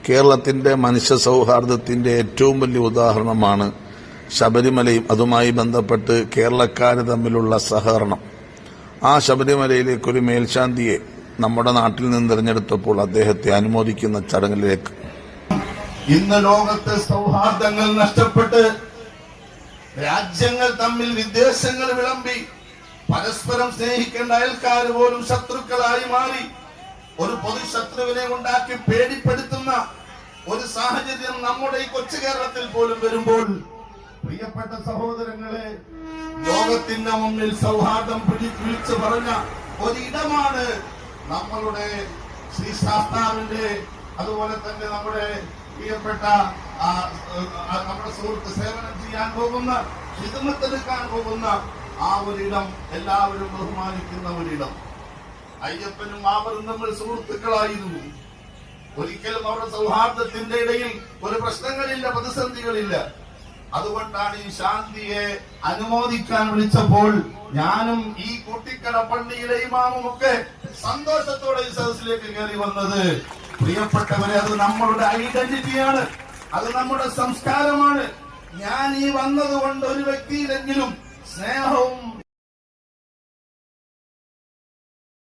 കേരളത്തിന്റെ മനുഷ്യ സൗഹാർദ്ദത്തിന്റെ ഏറ്റവും വലിയ ഉദാഹരണമാണ് ശബരിമലയും അതുമായി ബന്ധപ്പെട്ട് കേരളക്കാർ തമ്മിലുള്ള സഹകരണം. ആ ശബരിമലയിലേക്കൊരു മേൽശാന്തിയെ നമ്മുടെ നാട്ടിൽ നിന്ന് തിരഞ്ഞെടുത്തപ്പോൾ അദ്ദേഹത്തെ അനുമോദിക്കുന്ന ചടങ്ങിലേക്ക് ഇന്ന് ലോകത്തെ സൗഹാർദ്ദങ്ങൾ നഷ്ടപ്പെട്ട് രാജ്യങ്ങൾ തമ്മിൽ വിദ്വേഷങ്ങൾ വിളമ്പി പരസ്പരം സ്നേഹിക്കേണ്ട അയൽക്കാർ പോലും ശത്രുക്കളായി മാറി ഒരു പൊതുശത്രുവിനെ ഉണ്ടാക്കി പേടിപ്പെടുത്തുന്ന ഒരു സാഹചര്യം നമ്മുടെ ഈ കൊച്ചു കേരളത്തിൽ പോലും വരുമ്പോൾ, പ്രിയപ്പെട്ട സഹോദരങ്ങളെ, ലോകത്തിന്റെ മുന്നിൽ സൗഹാർദ്ദം വിളിച്ചു പറഞ്ഞ ഒരിടമാണ് നമ്മളുടെ ശ്രീ ശാസ്താവിന്റെ, അതുപോലെ തന്നെ നമ്മുടെ പ്രിയപ്പെട്ട നമ്മുടെ സുഹൃത്ത് സേവനം ചെയ്യാൻ പോകുന്ന, ഹിദമത്തെടുക്കാൻ പോകുന്ന ആ ഒരിടം, എല്ലാവരും ബഹുമാനിക്കുന്ന ഒരിടം. അയ്യപ്പനും മാവറും തമ്മിൽ സുഹൃത്തുക്കളായിരുന്നു. ഒരിക്കലും അവരുടെ സൗഹാർദ്ദത്തിന്റെ ഇടയിൽ ഒരു പ്രശ്നങ്ങളില്ല, പ്രതിസന്ധികളില്ല. അതുകൊണ്ടാണ് ഈ ശാന്തിയെ അനുമോദിക്കാൻ വിളിച്ചപ്പോൾ ഞാനും ഈ കുട്ടിക്കട പള്ളിയിലെ ഇമാമും ഒക്കെ സന്തോഷത്തോടെ ഈ സദസ്സിലേക്ക് കയറി വന്നത്. പ്രിയപ്പെട്ടവരെ, അത് നമ്മളുടെ ഐഡന്റിറ്റിയാണ്, അത് നമ്മുടെ സംസ്കാരമാണ്. ഞാൻ ഈ വന്നത് കൊണ്ട് ഒരു വ്യക്തിയിലെങ്കിലും സ്നേഹവും